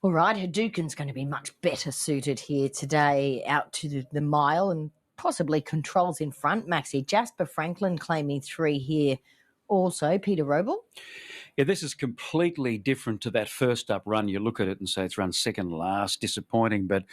All right, Hadouken's going to be much better suited here today, out to the mile and possibly controls in front. Maxi Jasper Franklin claiming 3 here. Also, Peter Roble. Yeah, this is completely different to that first up run. You look at it and say it's run second last, disappointing, but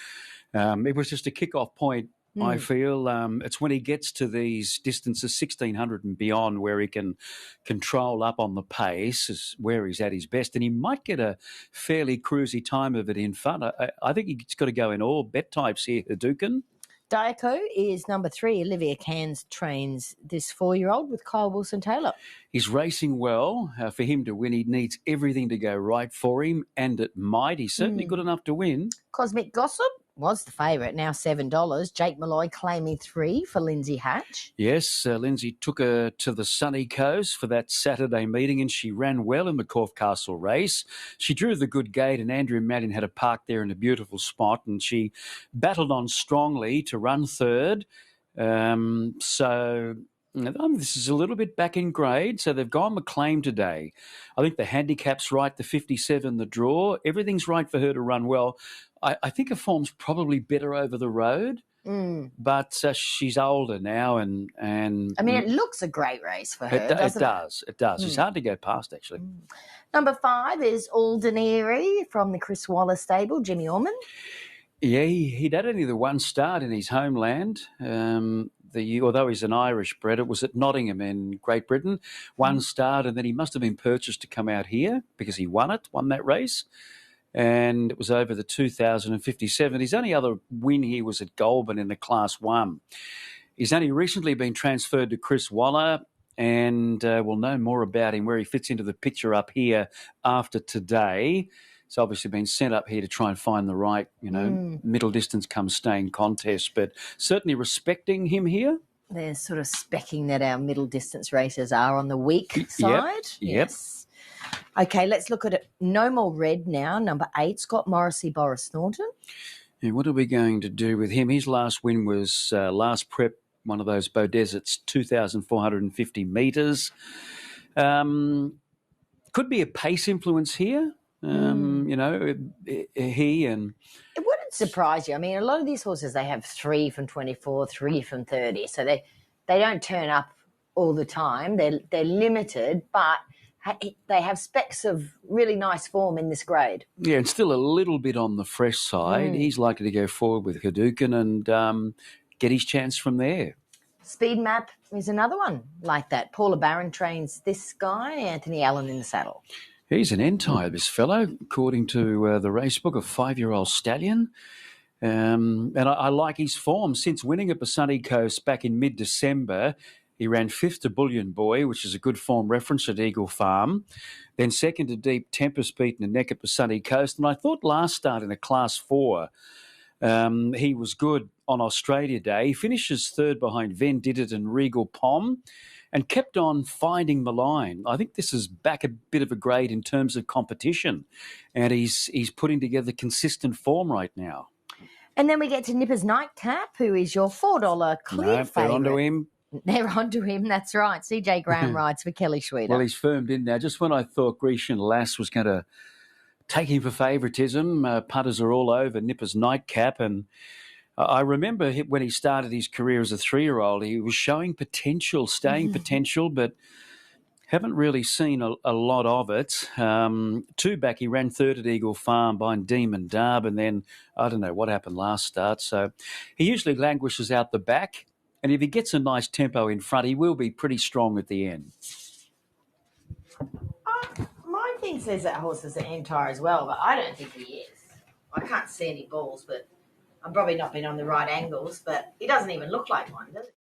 it was just a kick-off point. I feel it's when he gets to these distances, 1600 and beyond, where he can control up on the pace, is where he's at his best. And he might get a fairly cruisy time of it in front. I think he's got to go in all bet types here, Hadouken. Diaco is number 3. Olivia Cairns trains this 4-year-old with Kyle Wilson-Taylor. He's racing well. For him to win, he needs everything to go right for him, and it might. He's certainly good enough to win. Cosmic Gossip was the favourite, now $7. Jake Malloy claiming 3 for Lindsay Hatch. Yes, Lindsay took her to the sunny coast for that Saturday meeting, and she ran well in the Corfe Castle race. She drew the good gate, and Andrew Madden had a park there in a beautiful spot, and she battled on strongly to run third. This is a little bit back in grade, so they've gone McLean today. I think the handicap's right, the 57, the draw. Everything's right for her to run well. I think her form's probably better over the road. But she's older now, and I mean, it looks a great race for her, it doesn't it? does. It does. It's hard to go past, actually. Number 5 is Aldernary from the Chris Waller stable, Jimmy Orman. Yeah, he'd had only the one start in his homeland. Although he's an Irish bred, it was at Nottingham in Great Britain. One start, and then he must have been purchased to come out here because he won that race. And it was over the 2057. His only other win here was at Goulburn in the Class 1. He's only recently been transferred to Chris Waller, and we'll know more about him, where he fits into the picture up here after today. He's obviously been sent up here to try and find the right, middle distance come staying contest, but certainly respecting him here. They're sort of specking that our middle distance racers are on the weak side. Yep. Yes. Okay, let's look at it. No More Red now, number 8, Scott Morrissey, Boris Thornton. And what are we going to do with him? His last win was last prep, one of those Beaudeserts, 2,450 metres. Could be a pace influence here. He and... It wouldn't surprise you. I mean, a lot of these horses, they have 3 from 24, 3 from 30. So they don't turn up all the time. They're limited, but they have specs of really nice form in this grade. Yeah, and still a little bit on the fresh side. He's likely to go forward with Hadouken and get his chance from there. Speed Map is another one like that. Paula Barron trains this guy, Anthony Allen in the saddle. He's an entire, this fellow, according to the race book, a 5-year-old stallion. And I like his form. Since winning at the Sunny Coast back in mid-December, he ran 5th to Bullion Boy, which is a good form reference at Eagle Farm. Then 2nd to Deep Tempest beating the neck at the Sunny Coast. And I thought last start in a Class 4, he was good on Australia Day. He finishes 3rd behind Ven Didit and Regal Pom and kept on finding the line. I think this is back a bit of a grade in terms of competition. And he's putting together consistent form right now. And then we get to Nipper's Nightcap, who is your $4 clear favourite. They're onto him. They're onto him, that's right. CJ Graham rides for Kelly Schweida. Well, he's firmed in now. Just when I thought Grecian Lass was going to take him for favouritism, punters are all over Nipper's Nightcap. And I remember when he started his career as a 3-year-old, he was showing potential, staying potential, but haven't really seen a lot of it. 2 back, he ran 3rd at Eagle Farm behind Demon Darb, and then I don't know what happened last start. So he usually languishes out the back. And if he gets a nice tempo in front, he will be pretty strong at the end. My thing says that horse is an entire as well, but I don't think he is. I can't see any balls, but I'm probably not been on the right angles, but he doesn't even look like one, does he?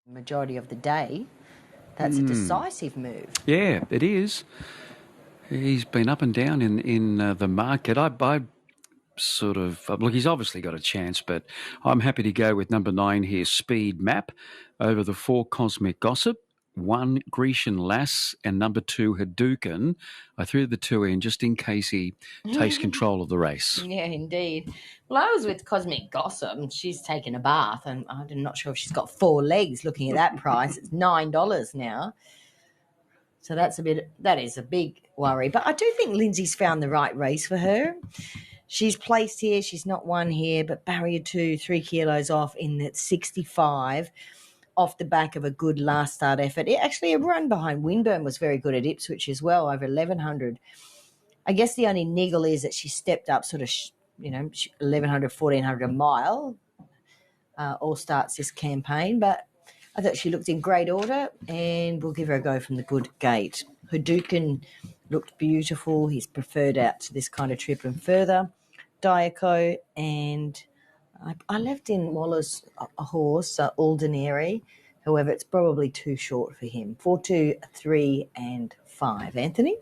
Majority of the day, that's a decisive move. Yeah, it is. He's been up and down in the market. I sort of look. He's obviously got a chance, but I'm happy to go with number 9 here, Speed Map, over the 4 Cosmic Gossip, 1 Grecian Lass, and number 2 Hadouken. I threw the 2 in just in case he takes control of the race. Yeah, indeed. Well, I was with Cosmic Gossip, and she's taken a bath, and I'm not sure if she's got 4 legs. Looking at that price, it's $9 now. So that is a big worry. But I do think Lindsay's found the right race for her. She's placed here. She's not won here, but barrier 2, 3 kilos off in at 65, off the back of a good last start effort. Actually, a run behind Winburn was very good at Ipswich as well, over 1,100. I guess the only niggle is that she stepped up sort of, 1,100, 1,400 a mile, all starts this campaign. But I thought she looked in great order, and we'll give her a go from the good gate. Hadouken looked beautiful. He's preferred out to this kind of trip and further. Diaco, and I left in Waller's a horse, Aldernary. However, it's probably too short for him. 4, 2, 3, and 5. Anthony?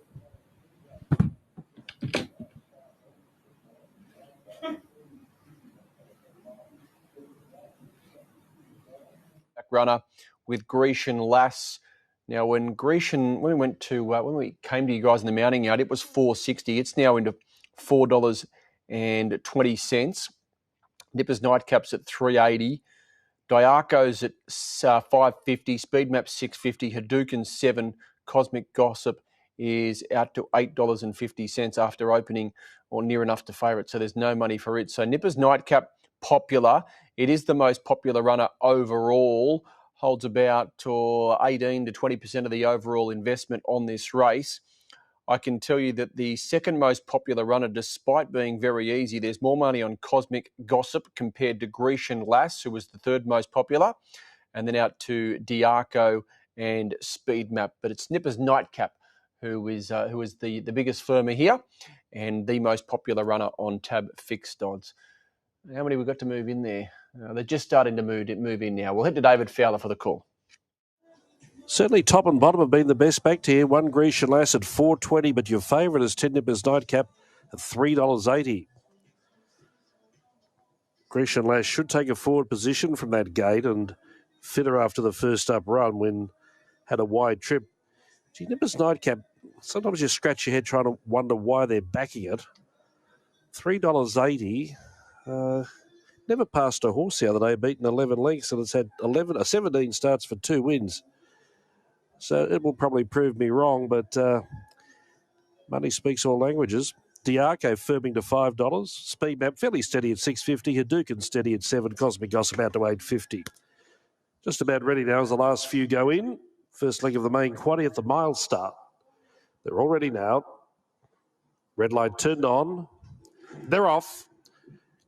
Runner with Grecian Lass. Now, when we came to you guys in the mounting yard, it was $4.60. It's now into $4.20. Nipper's Nightcap's at $3.80. Diaco's at $5.50. Speed Map's $6.50. Hadouken's $7. Cosmic Gossip is out to $8.50 after opening, or near enough to favourite. So there's no money for it. So Nipper's Nightcap, popular. It is the most popular runner overall, holds about 18 to 20% of the overall investment on this race. I can tell you that the second most popular runner, despite being very easy, there's more money on Cosmic Gossip compared to Grecian Lass, who was the third most popular, and then out to Diaco and Speed Map. But it's Nipper's Nightcap who is the biggest firmer here and the most popular runner on tab fixed odds. How many we've got to move in there? They're just starting to move in now. We'll head to David Fowler for the call. Certainly top and bottom have been the best backed here. 1 Grecian Lass at $4.20, but your favourite is 10 Nipper's Nightcap at $3.80. Grecian Lass should take a forward position from that gate and fitter after the first up run when had a wide trip. Gee, Nipper's Nightcap, sometimes you scratch your head trying to wonder why they're backing it. $3.80. Never passed a horse the other day, beaten 11 lengths, and it's had 17 starts for 2 wins. So it will probably prove me wrong, but money speaks all languages. Diaco firming to $5. Speed Map fairly steady at $6.50. Hadouken steady at $7. Cosmic Gossip out to $8.50. Just about ready now as the last few go in. First leg of the main quaddie at the mile start. They're all ready now. Red light turned on. They're off.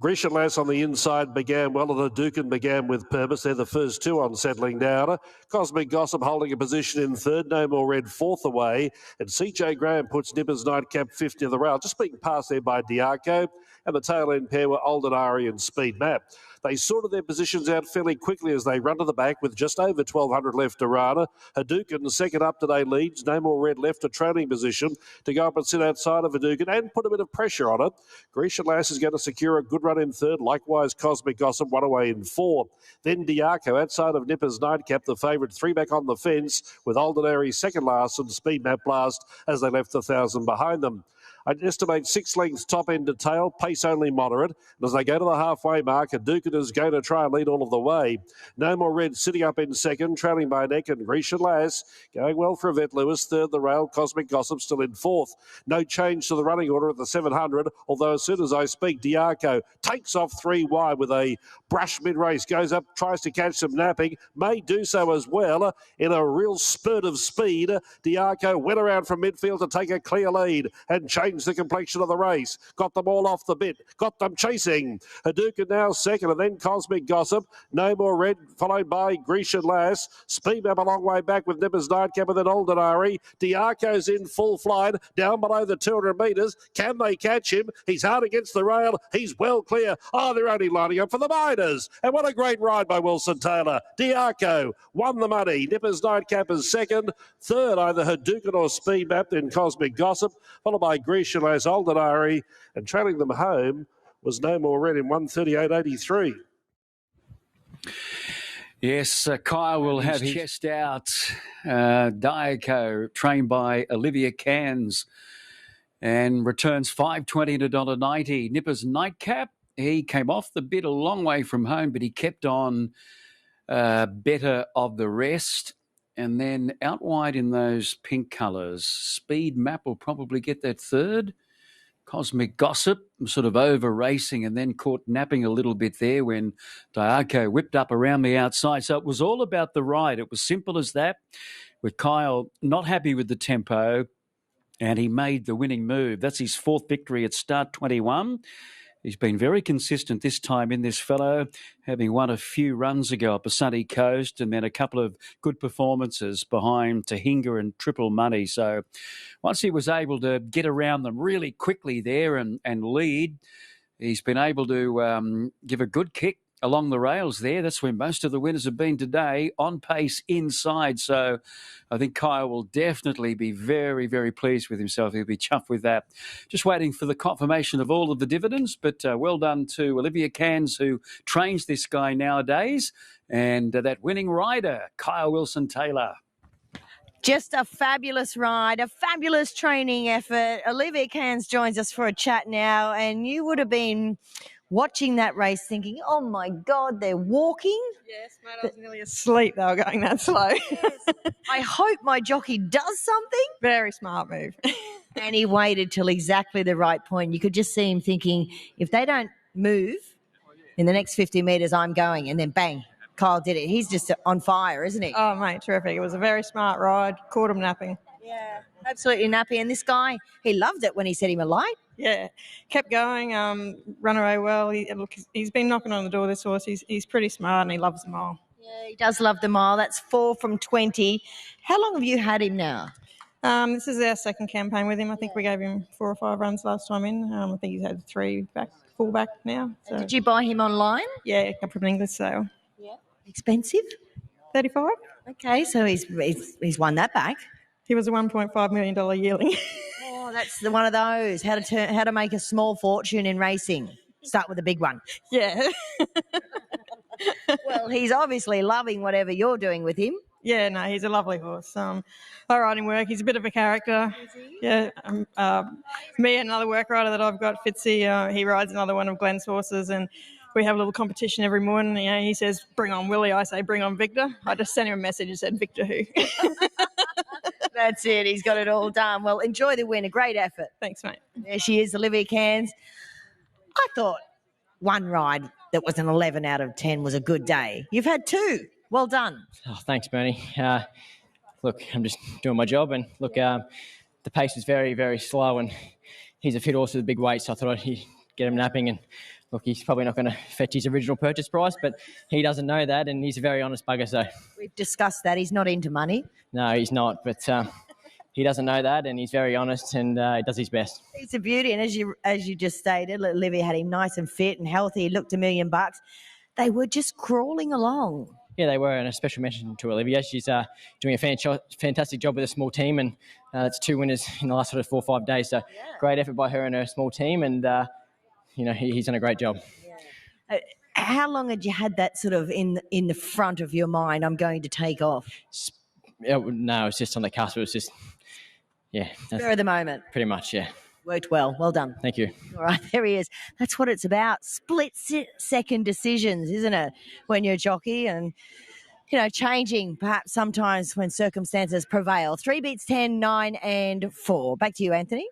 Grecian Lass on the inside began well, and Hadouken began with purpose. They're the first 2 on settling down. Cosmic Gossip holding a position in third. No More Red fourth away. And CJ Graham puts Nipper's Nightcap 50 of the rail. Just being passed there by Diaco. And the tail end pair were Aldernary and Speed Map. They sorted their positions out fairly quickly as they run to the back with just over 1,200 left to run. Hadouken, second up today, leads. No More Red left a trailing position to go up and sit outside of Hadouken and put a bit of pressure on it. Grecian Lass is going to secure a good run in third. Likewise, Cosmic Gossip, 1 away in 4. Then Diaco outside of Nipper's Nightcap, the favourite, 3 back on the fence with Aldernary second last and Speed Map last as they left 1,000 behind them. I'd estimate 6 lengths top end to tail, pace only moderate. And as they go to the halfway mark, Hadouken is going to try and lead all of the way. No More Red sitting up in second, trailing by neck, and Grecian Lass going well for Yvette Lewis. Third, the rail. Cosmic Gossip still in fourth. No change to the running order at the 700, although as soon as I speak, Diaco takes off 3 wide with a brush mid-race, goes up, tries to catch some napping, may do so as well in a real spurt of speed. Diaco went around from midfield to take a clear lead and change changed the complexion of the race. Got them all off the bit. Got them chasing. Hadouken now second, and then Cosmic Gossip. No More Red, followed by Grecian Lass. Speed Map a long way back with Nipper's Nightcap and then Oldenari. Diaco's in full flight, down below the 200 metres. Can they catch him? He's hard against the rail. He's well clear. Oh, they're only lining up for the minors. And what a great ride by Wilson Taylor. Diaco won the money. Nipper's Nightcap is second. Third, either Hadouken or Speed Map, then Cosmic Gossip, followed by Grecian Lass, Oldenari. And trailing them home was No More Red in 138.83. Yes, Kyle will have his chest out. Diaco, trained by Olivia Cairns, and returns $5.20 to $1.90. Nipper's Nightcap, he came off the bit a long way from home, but he kept on better of the rest. And then out wide in those pink colours, Speed Map will probably get that third. Cosmic Gossip sort of over racing and then caught napping a little bit there when Diaco whipped up around the outside. So it was all about the ride. It was simple as that, with Kyle not happy with the tempo, and he made the winning move. That's his fourth victory at start 21. He's been very consistent this time in this fellow, having won a few runs ago up the sunny coast and then a couple of good performances behind Tahinga and Triple Money. So once he was able to get around them really quickly there and lead, he's been able to give a good kick along the rails there. That's where most of the winners have been today, on pace inside. So I think Kyle will definitely be very, very pleased with himself. He'll be chuffed with that. Just waiting for the confirmation of all of the dividends, but well done to Olivia Cairns, who trains this guy nowadays, and that winning rider, Kyle Wilson-Taylor. Just a fabulous ride, a fabulous training effort. Olivia Cairns joins us for a chat now, and you would have been watching that race thinking, oh my God, they're walking. Yes, mate, I was nearly asleep. They were going that slow. Yes. I hope my jockey does something. Very smart move. And he waited till exactly the right point. You could just see him thinking, if they don't move in the next 50 metres, I'm going. And then bang, Kyle did it. He's just on fire, isn't he? Oh, mate, terrific. It was a very smart ride. Caught him napping. Yeah, absolutely nappy. And this guy, he loved it when he set him alight. Yeah, kept going, run away well. He's been knocking on the door, this horse. He's pretty smart and he loves them all. Yeah, he does love the mile. That's 4 from 20. How long have you had him now? This is our second campaign with him. I think we gave him 4 or 5 runs last time in. I think he's had 3 full back now. So. Did you buy him online? Yeah, come from an English sale. Yeah. Expensive? 35. Okay, so he's won that back. He was a $1.5 million yearling. Oh, that's one of those. How to make a small fortune in racing. Start with a big one. Yeah. Well, he's obviously loving whatever you're doing with him. Yeah, no, he's a lovely horse. I ride him work. He's a bit of a character. Yeah. Me and another work rider that I've got, Fitzy, he rides another one of Glenn's horses, and we have a little competition every morning. You know, he says, "Bring on Willie." I say, "Bring on Victor." I just sent him a message and said, "Victor who?" That's it. He's got it all done. Well, enjoy the win. A great effort. Thanks, mate. There she is, Olivia Cairns. I thought one ride that was an 11 out of 10 was a good day. You've had 2. Well done. Oh, thanks, Bernie. Look, I'm just doing my job, and look, the pace is very, very slow, and he's a fit horse with a big weight, so I thought I'd get him napping. And look, he's probably not going to fetch his original purchase price, but he doesn't know that, and he's a very honest bugger. So we've discussed that. He's not into money. No, he's not, but he doesn't know that, and he's very honest, and he does his best. He's a beauty, and as you just stated, Olivia had him nice and fit and healthy. He looked $1 million. They were just crawling along. Yeah, they were, and a special mention to Olivia. She's doing a fantastic job with a small team, and that's 2 winners in the last sort of 4 or 5 days. So great effort by her and her small team, and he's done a great job. Yeah. How long had you had that sort of in the front of your mind? I'm going to take off. No, it's just on the cusp. It was just, yeah. Spur of the moment. Pretty much, yeah. Worked well. Well done. Thank you. All right, there he is. That's what it's about. Split-second decisions, isn't it? When you're a jockey and, changing perhaps sometimes when circumstances prevail. 3 beats 10, 9 and 4. Back to you, Anthony.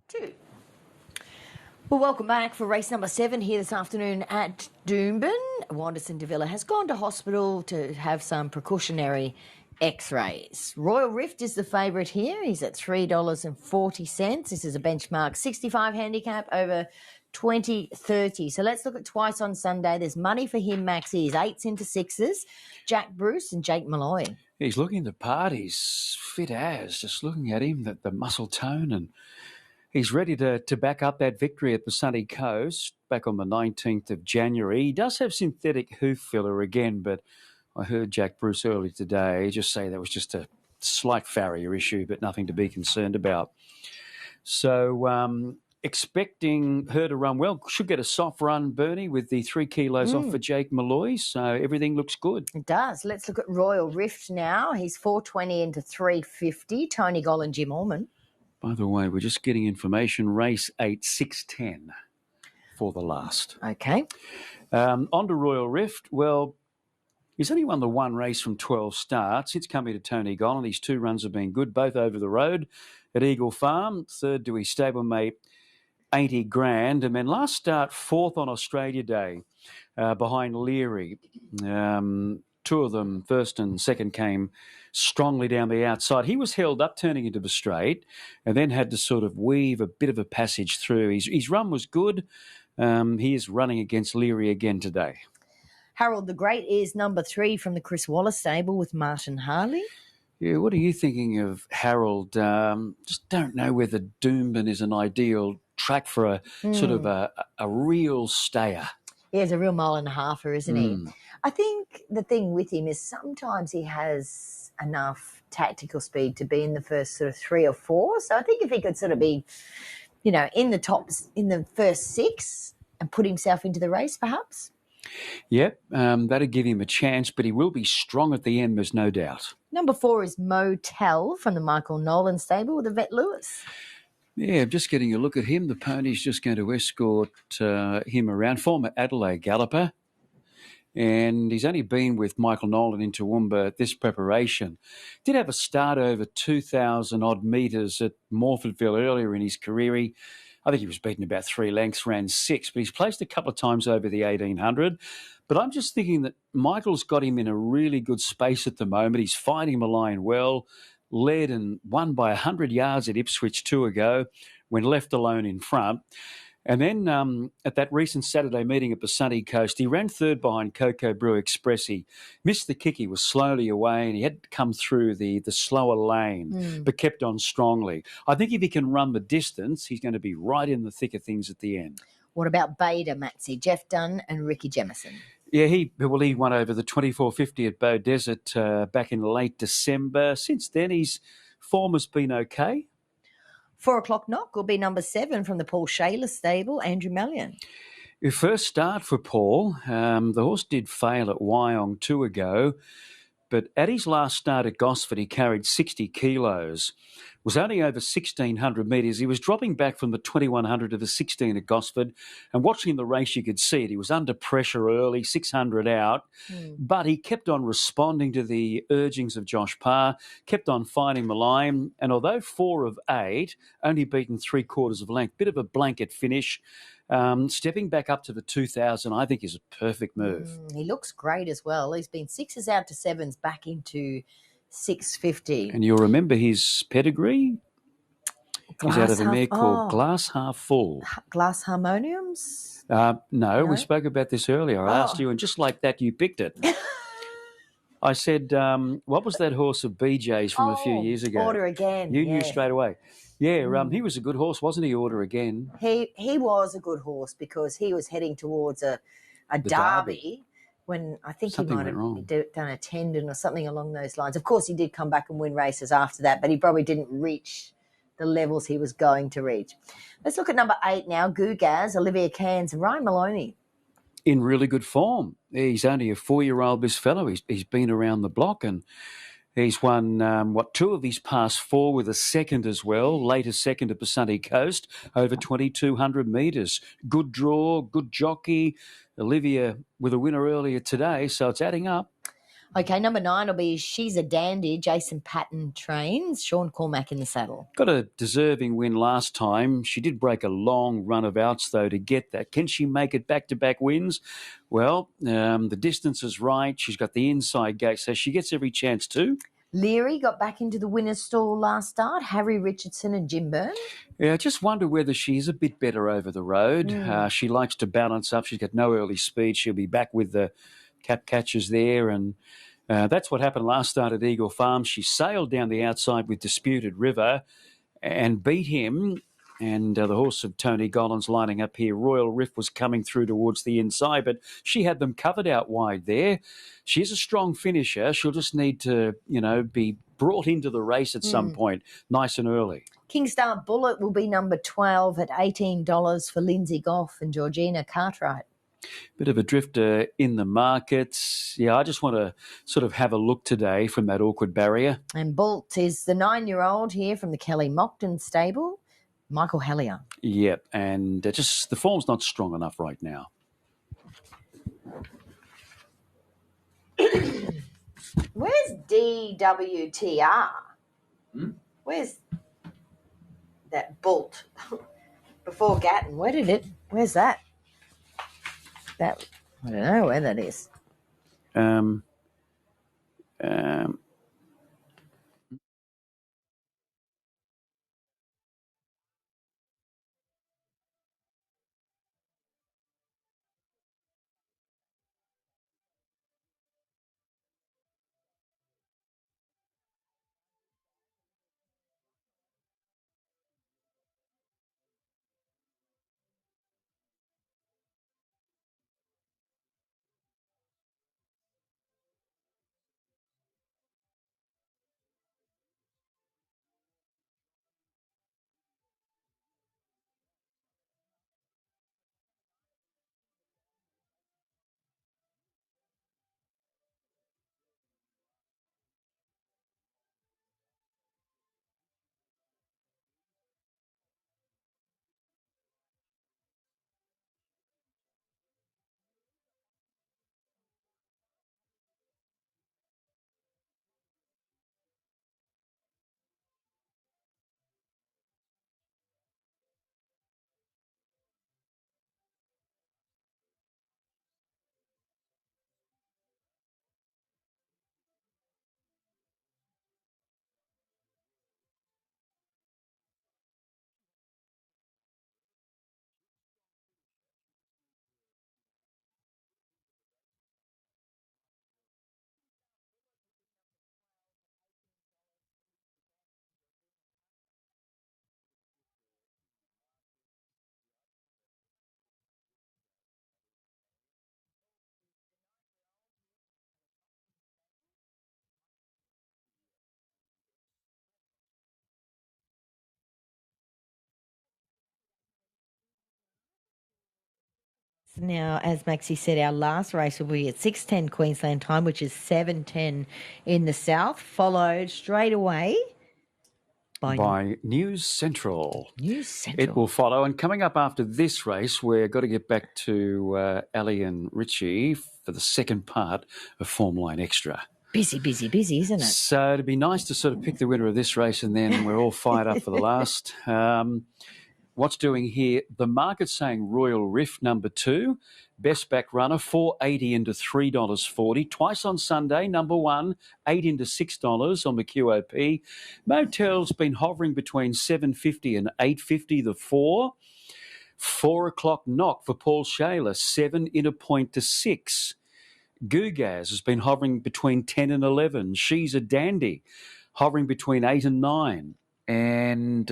2. Well, welcome back for race number 7 here this afternoon at Doomben. Wanderson de Villa has gone to hospital to have some precautionary x-rays. Royal Rift is the favourite here. He's at $3.40. This is a benchmark 65 handicap over 2030. So let's look at twice on Sunday. There's money for him, Maxie. He's 8s into 6s. Jack Bruce and Jake Malloy. He's looking the part. He's fit as, just looking at him, the muscle tone, and he's ready to back up that victory at the Sunny Coast back on the 19th of January. He does have synthetic hoof filler again, but I heard Jack Bruce earlier today just say that was just a slight farrier issue, but nothing to be concerned about. So expecting her to run well. Should get a soft run, Bernie, with the 3 kilos off for Jake Malloy. So everything looks good. It does. Let's look at Royal Rift now. He's 420 into 350. Tony Goll and Jim Orman. By the way, we're just getting information. Race 8, 6:10 for the last. Okay. On to Royal Rift. Well, he's only won the one race from 12 starts. It's coming to Tony Goll, and his 2 runs have been good, both over the road at Eagle Farm. Third to his stablemate, 80 grand. And then last start, 4th on Australia Day behind Leary. 2 of them, first and second, came strongly down the outside. He was held up turning into the straight and then had to sort of weave a bit of a passage through. His run was good. He is running against Leary again today. Harold the Great is number 3 from the Chris Wallace stable with Martin Harley. Yeah, what are you thinking of Harold? Just don't know whether Doomben is an ideal track for a sort of a real stayer. Yeah, he's a real mile and a halfer, isn't he? I think the thing with him is sometimes he has enough tactical speed to be in the first sort of 3 or 4. So I think if he could sort of be, in the tops in the first 6 and put himself into the race, perhaps. Yep, that'd give him a chance, but he will be strong at the end, there's no doubt. Number 4 is Motel from the Michael Nolan stable with Yvette Lewis. Yeah, just getting a look at him. The pony's just going to escort him around. Former Adelaide galloper. And he's only been with Michael Nolan in Toowoomba at this preparation. Did have a start over 2,000 odd metres at Morfordville earlier in his career. I think he was beaten about 3 lengths, ran 6, but he's placed a couple of times over the 1,800. But I'm just thinking that Michael's got him in a really good space at the moment. He's fighting the line well, led and won by 100 yards at Ipswich 2 ago when left alone in front. And then at that recent Saturday meeting at the Sunny Coast, he ran 3rd behind Cocoa Brew Express. He missed the kick. He was slowly away and he had to come through the slower lane, but kept on strongly. I think if he can run the distance, he's going to be right in the thick of things at the end. What about Bader, Maxie? Jeff Dunn and Ricky Jemison. Yeah, he won over the 24.50 at Bow Desert back in late December. Since then, his form has been okay. 4 o'clock knock will be number 7 from the Paul Shaler stable, Andrew Mallion. Your first start for Paul. The horse did fail at Wyong 2 ago, but at his last start at Gosford, he carried 60 kilos. Was only over 1,600 metres. He was dropping back from the 2,100 to the 16 at Gosford, and watching the race, you could see it. He was under pressure early, 600 out, but he kept on responding to the urgings of Josh Parr, kept on finding the line, and although 4 of 8, only beaten 3/4 of length, bit of a blanket finish. Stepping back up to the 2,000, I think, is a perfect move. He looks great as well. He's been 6s out to 7s back into 650. And you'll remember his pedigree? He's out of a mare called Glass Half Full. Glass Harmoniums? No, we spoke about this earlier. I asked you, and just like that, you picked it. I said, what was that horse of BJ's from a few years ago? Order Again. You knew straight away. Yeah, he was a good horse, wasn't he, Order Again? He was a good horse because he was heading towards a derby when I think Something he might went have done a tendon or something along those lines. Of course, he did come back and win races after that, but he probably didn't reach the levels he was going to reach. Let's look at number 8 now, Gugaz, Olivia Cairns and Ryan Maloney. In really good form. He's only a 4-year-old, this fellow. He's been around the block and he's won, 2 of his past 4 with a second as well, latest second at the Sunny Coast, over 2,200 metres. Good draw, good jockey. Olivia with a winner earlier today, so it's adding up. Okay, number 9 will be She's a Dandy. Jason Patton trains. Sean Cormack in the saddle. Got a deserving win last time. She did break a long run of outs, though, to get that. Can she make it back-to-back wins? Well, the distance is right. She's got the inside gate, so she gets every chance too. Leary got back into the winner's stall last start. Harry Richardson and Jim Byrne. Yeah, I just wonder whether she's a bit better over the road. She likes to balance up. She's got no early speed. She'll be back with the cap catchers there, and that's what happened last start at Eagle Farm. She sailed down the outside with Disputed River and beat him. And the horse of Tony Gollins lining up here. Royal Riff was coming through towards the inside, but she had them covered out wide there. She's a strong finisher. She'll just need to, be brought into the race at some point, nice and early. Kingstar Bullet will be number 12 at $18 for Lindsay Goff and Georgina Cartwright. Bit of a drifter in the markets. Yeah, I just want to sort of have a look today from that awkward barrier. And Bolt is the 9-year-old here from the Kelly Mockton stable, Michael Hellier. Yep, and just the form's not strong enough right now. Where's DWTR? Where's that Bolt before Gatton? Where's that? I don't know where that is. Now, as Maxie said, our last race will be at 6:10 Queensland time, which is 7:10 in the south, followed straight away by News Central. News Central. It will follow. And coming up after this race, we're got to get back to Ali and Richie for the second part of Form Line Extra. Busy, isn't it? So it'd be nice to sort of pick the winner of this race, and then we're all fired up for the last. What's doing here? The market's saying Royal Riff number 2, best back runner, $4.80 into $3.40. Twice on Sunday, number 1, $8 into $6 on the QOP. Motel's been hovering between $7.50 and $8.50. The 4 o'clock knock for Paul Shaler, 7 in a point to 6. Gugaz has been hovering between 10 and 11. She's a Dandy, hovering between 8 and 9. And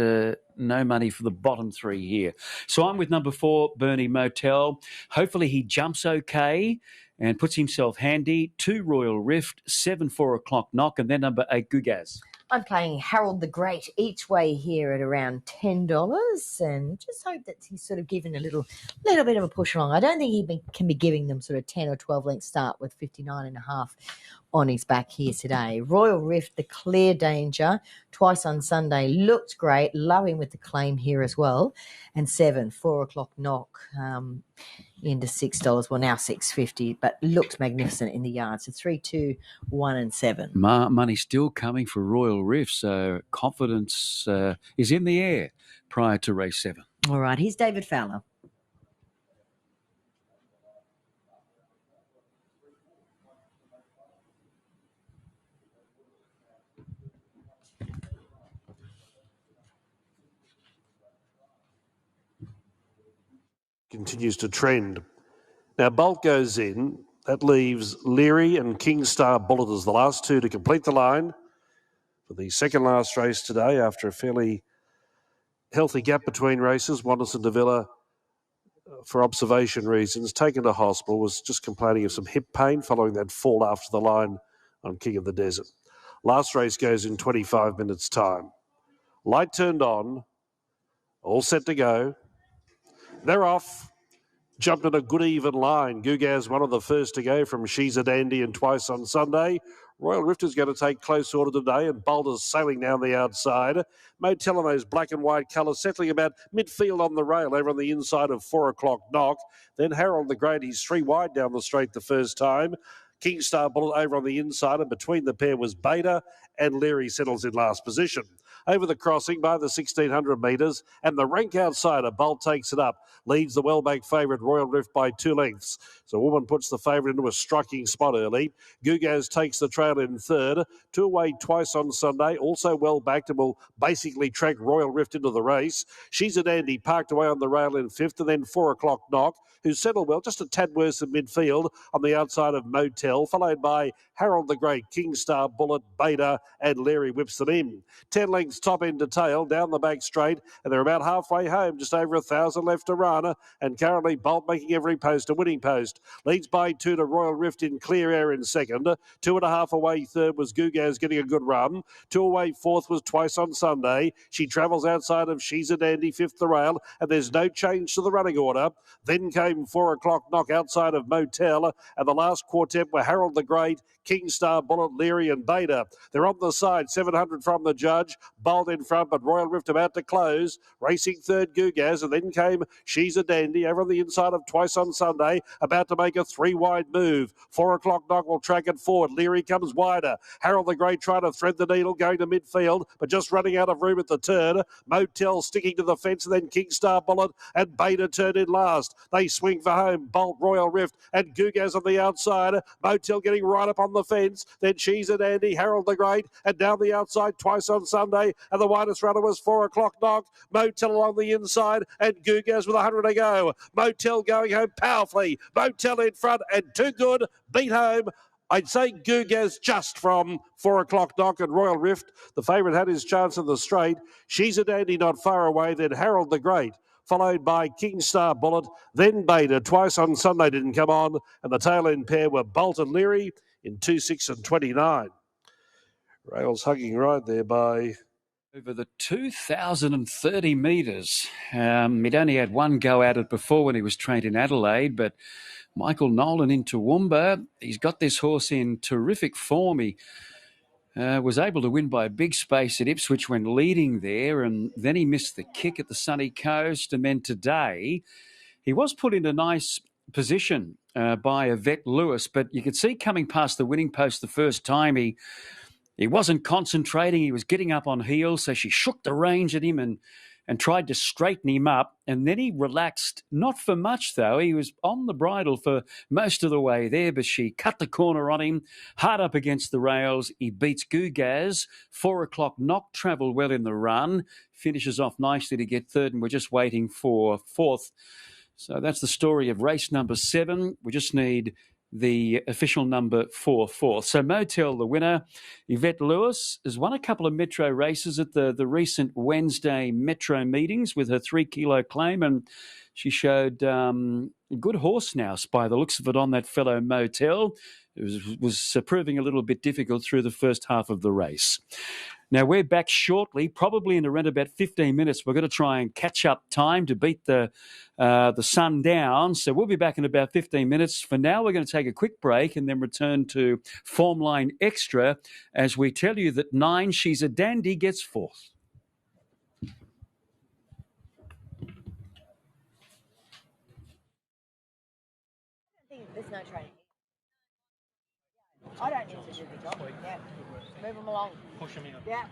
no money for the bottom 3 here. So I'm with number 4, Bernie Motel. Hopefully he jumps okay and puts himself handy. 2, Royal Rift, 7, 4 o'clock knock, and then number 8, Gugaz. I'm playing Harold the Great each way here at around $10, and just hope that he's sort of given a little bit of a push along. I don't think he can be giving them sort of 10 or 12 length start with 59.5 on his back here today. Royal Rift, the clear danger, twice on Sunday, looked great. Love him with the claim here as well. And 7, 4 o'clock knock into $6. Well, now $6.50, but looked magnificent in the yard. So 3, 2, 1 and 7. Money still coming for Royal Rift, so confidence is in the air prior to race 7. All right, here's David Fowler. Continues to trend. Now, Bolt goes in. That leaves Leary and Kingstar Bullet as the last two to complete the line for the second last race today after a fairly healthy gap between races. Wanderson de Villa, for observation reasons, taken to hospital, was just complaining of some hip pain following that fall after the line on King of the Desert. Last race goes in 25 minutes' time. Light turned on, all set to go. They're off. Jumped in a good even line. Gugaz one of the first to go from She's a Dandy and Twice on Sunday. Royal Rift is going to take close order today, and Boulder's sailing down the outside. Motel in those black and white colours, settling about midfield on the rail over on the inside of 4 o'clock knock. Then Harold the Great, he's 3 wide down the straight the first time. Kingstar Bullet over on the inside, and between the pair was Beta, and Leary settles in last position. Over the crossing by the 1,600 metres, and the rank outsider, Bolt takes it up, leads the well-back favourite Royal Rift by 2 lengths. So Woman puts the favourite into a striking spot early. Gugaz takes the trail in third. 2 away Twice on Sunday, also well backed, and will basically track Royal Rift into the race. She's a Dandy parked away on the rail in fifth, and then 4 o'clock knock, who settled well, just a tad worse in midfield on the outside of Motel, followed by Harold the Great, Kingstar Bullet, Beta, and Leary whips them in. 10 lengths top end to tail, down the back straight, and they're about halfway home, just over 1,000 left to run, and currently Bolt making every post a winning post. Leads by 2 to Royal Rift in clear air in second. 2.5 away third was Gugaz getting a good run. 2 away fourth was Twice on Sunday. She travels outside of She's a Dandy, fifth the rail, and there's no change to the running order. Then came 4 o'clock knock outside of Motel, and the last quartet were Harold the Great, Kingstar Bullet, Leary and Beta. They're on the side, 700 from the judge. Bolt in front, but Royal Rift about to close. Racing third, Gugaz, and then came She's a Dandy over on the inside of Twice on Sunday, about to make a 3-wide move. 4 o'clock knock will track it forward. Leary comes wider. Harold the Great trying to thread the needle, going to midfield, but just running out of room at the turn. Motel sticking to the fence, and then Kingstar Bullet and Beta turn in last. They swing for home. Bolt, Royal Rift, and Gugaz on the outside. Motel getting right up on the fence. Then She's a Dandy, Harold the Great, and down the outside Twice on Sunday. And the widest runner was 4 o'clock knock. Motel along the inside, and Gugaz with 100 to go. Motel going home powerfully. Motel in front, and Too Good beat home. I'd say Gugaz just from 4 o'clock knock and Royal Rift. The favourite had his chance in the straight. She's a Dandy not far away. Then Harold the Great, followed by Kingstar Bullet, then Beta. Twice on Sunday didn't come on, and the tail end pair were Bolt and Leary in 2, 6 and 29. Rails hugging right there by... Over the 2,030 metres. He'd only had one go at it before when he was trained in Adelaide, but Michael Nolan in Toowoomba, he's got this horse in terrific form. He was able to win by a big space at Ipswich when leading there, and then he missed the kick at the Sunny Coast, and then today he was put in a nice position by Yvette Lewis, but you could see coming past the winning post the first time, he wasn't concentrating. He was getting up on heels, so she shook the range at him and tried to straighten him up. And then he relaxed, not for much though. He was on the bridle for most of the way there, but she cut the corner on him, hard up against the rails. He beats Gugaz. 4 o'clock knock, travelled well in the run, finishes off nicely to get third, and we're just waiting for fourth. So that's the story of race number 7. We just need the official number for fourth. So Motel, the winner. Yvette Lewis has won a couple of Metro races at the recent Wednesday Metro meetings with her 3 kilo claim, and she showed a good horse now by the looks of it on that fellow Motel. It was proving a little bit difficult through the first half of the race. Now, we're back shortly, probably in around about 15 minutes. We're going to try and catch up time to beat the sun down. So we'll be back in about 15 minutes. For now, we're going to take a quick break and then return to Form Line Extra as we tell you that 9, She's a Dandy, gets 4th. There's no training. I don't need to do the job. Yeah. Move them along. Push them in. Yeah.